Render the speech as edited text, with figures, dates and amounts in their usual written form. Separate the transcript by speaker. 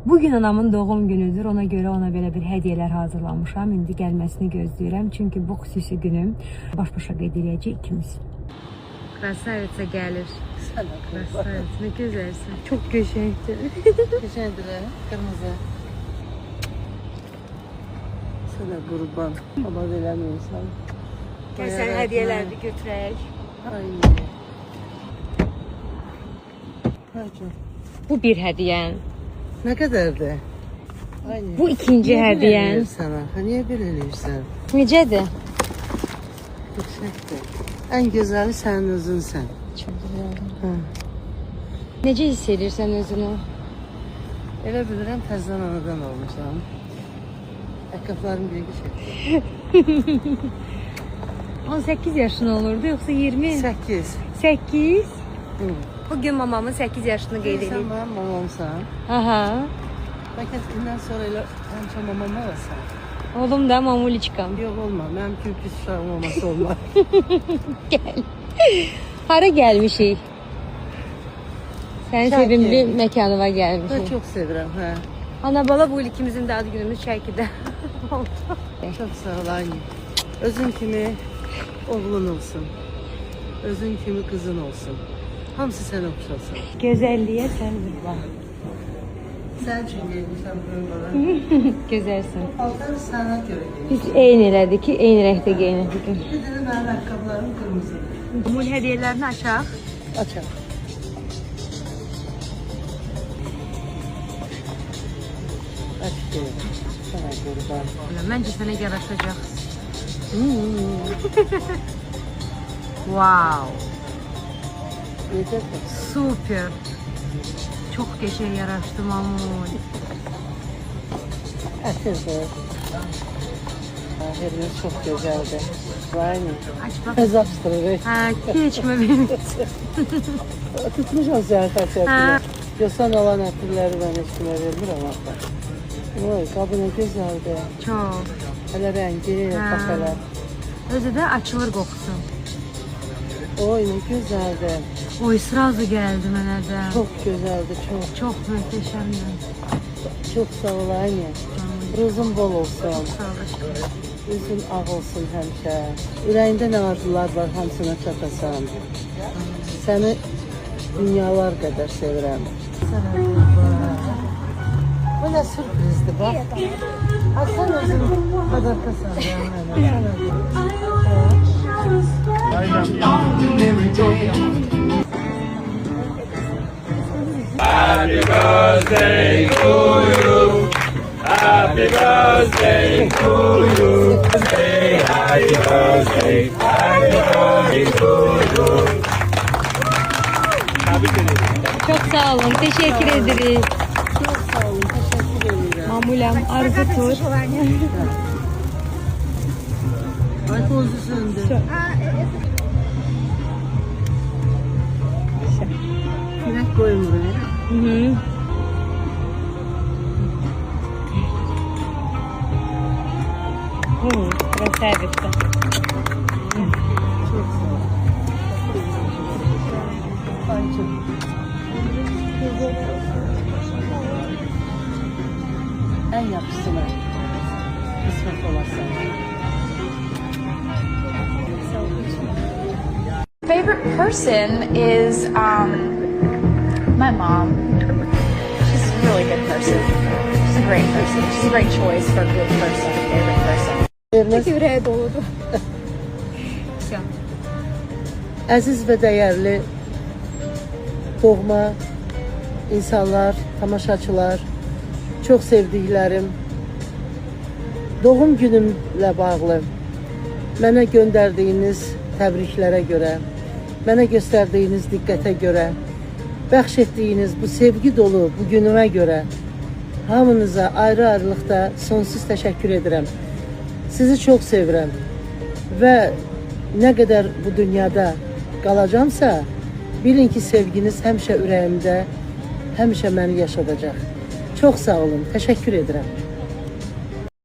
Speaker 1: Bugün anamın doğum günüdür. Ona göre ona belə bir hədiyələr hazırlamışam. İndi gəlməsini gözləyirəm. Çünki bu xüsusi günüm baş-başa qeyd edəcəyik ikimiz. Krasavitsa gəlir. Krasavitsa, ne güzelsin. Çok gözəldir.
Speaker 2: Gözəldir, kırmızı. Sana qurban. Ama eləmirsən.
Speaker 1: Gəl sən hədiyələri götürək.
Speaker 2: Ay. Hacı.
Speaker 1: Bu bir hədiyən.
Speaker 2: Ne kadardı? Aynı.
Speaker 1: Bu ikinci hədiyən.
Speaker 2: Sana. Niye böyle eləyirsən?
Speaker 1: Necədir?
Speaker 2: Yüksekdir. En güzeli senin özünsən.
Speaker 1: Çok güzel.
Speaker 2: Ha.
Speaker 1: Necə hiss edirsən özünü?
Speaker 2: Elə bilirəm təzdən anadan olmuşam. Ayaqqabılarım bilgi çəkdi.
Speaker 1: 18 yaşın olurdu yoksa 20?
Speaker 2: 8.
Speaker 1: 8?
Speaker 2: Hı.
Speaker 1: Bugün mamamın 8 yaşını qeyd
Speaker 2: Sen
Speaker 1: edik.
Speaker 2: benim mamamsan.
Speaker 1: Aha.
Speaker 2: Belki bundan sonra elə həmişə mamam olasan.
Speaker 1: Oğlum da mamuliçkam.
Speaker 2: Yok olma. Mənim kimi pis uşağım olması olmaz.
Speaker 1: Gel. Hara gəlmişik? Sənin
Speaker 2: Şəki.
Speaker 1: sevimli məkanıma
Speaker 2: Ben
Speaker 1: gəlmişik.
Speaker 2: çok sevirəm. Hə.
Speaker 1: Ana bala bu ikimizin de adı günümüz Şəkidə oldu.
Speaker 2: Çok sağ ol anne. Özün kimi oğlun olsun. Özün kimi kızın olsun. Hamısı sen oxşasın.
Speaker 1: Gözəlliyə sən bir bax.
Speaker 2: Sen için gelmişəm bugün bana.
Speaker 1: Gözəlsən.
Speaker 2: Paltar sana göre gelmiş.
Speaker 1: Biz eyni elədik ki, eyni rəngdə geyinək bugün.
Speaker 2: Bir de benim ayakkabılarım kırmızı.
Speaker 1: Mul hədiyələrini açaq.
Speaker 2: Açalım. Açtım. Sana kurban.
Speaker 1: Məncə sənə yaraşacaq. Wow.
Speaker 2: Yeter mi?
Speaker 1: Super. Çok geçer yaraştı mamul.
Speaker 2: Açıldı. Herimiz çok güzeldi. Aynı.
Speaker 1: Aç bak.
Speaker 2: Kazaptırır.
Speaker 1: Ha, geçme benim.
Speaker 2: Tutmuşam ziyarət
Speaker 1: Ha.
Speaker 2: açardı. Yosan olan ətirləri mən heç kimə vermirəm hatta. Oy, qabı ne güzeldi.
Speaker 1: Çok.
Speaker 2: Hələ rəngi,
Speaker 1: Ha.
Speaker 2: bax hələ.
Speaker 1: Özü de açılır kokusu.
Speaker 2: Oy, ne güzeldi.
Speaker 1: Oy sırası geldi mənə də.
Speaker 2: Çok güzeldi, çok.
Speaker 1: Çok möhtəşəmdi.
Speaker 2: Çok sağ ol anne. Ruzun bol olsun.
Speaker 1: Sağ ol aşkım.
Speaker 2: Üzün ağ olsun həmişə. Ürəyində nə arzular var, hamısına çatasan. Səni dünyalar qədər sevirəm. Bu nə sürprizdir, bax. Sən özün qadarkasan.
Speaker 3: Happy birthday to you. Happy birthday to you. Say happy birthday to you.
Speaker 1: Çok sağ olun. Teşekkür ederiz.
Speaker 2: Çox sağ olun, təşəkkür edirəm.
Speaker 1: Mamulam Arzu Tur.
Speaker 2: Ay, tozu söndü. Kürək qoymur,
Speaker 1: Hı hı. Красавица.
Speaker 2: Çok sağ ol. Ay, çok. En yapısına kısmet olasın.
Speaker 4: Favorite person is my mom. She's a really good person. She's a great person. She's a great choice for a good person, favorite person.
Speaker 2: Yüreğe doludu. Əziz və dəyərli doğma insanlar, tamaşaçılar, çox sevdiklərim, doğum günümlə bağlı mənə göndərdiyiniz təbriklərə görə, mənə göstərdiyiniz diqqətə görə, bəxş etdiyiniz bu sevgi dolu bu günümə görə hamınıza ayrı-ayrılıqda sonsuz təşəkkür edirəm. Sizi çox sevirəm və nə qədər bu dünyada qalacamsa, bilin ki, sevginiz həmişə ürəyimdə, həmişə məni yaşadacaq. Çox sağ olun, təşəkkür edirəm.